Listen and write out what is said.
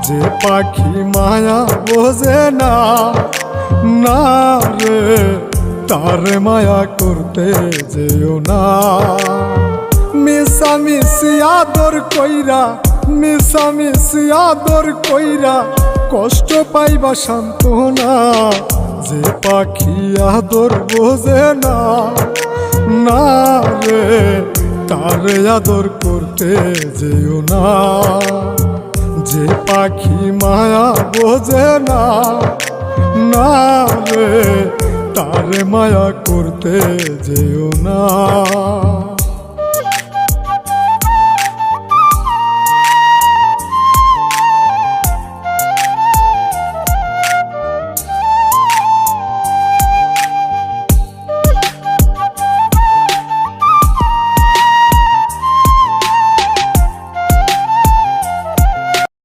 যে পাখি মায়া বোঝে না, না রে তারে মায়া করতে যেও না। মিশামিশি আদর কইরা, মিশামিশি আদর কইরা কষ্ট পাইবা সান্ত্বনা। যে পাখি আদর বোঝে না, না রে তারে আদর করতে যেও না। যে পাখি মায়া বোঝে না, না রে তারে মায়া করতে যেও না।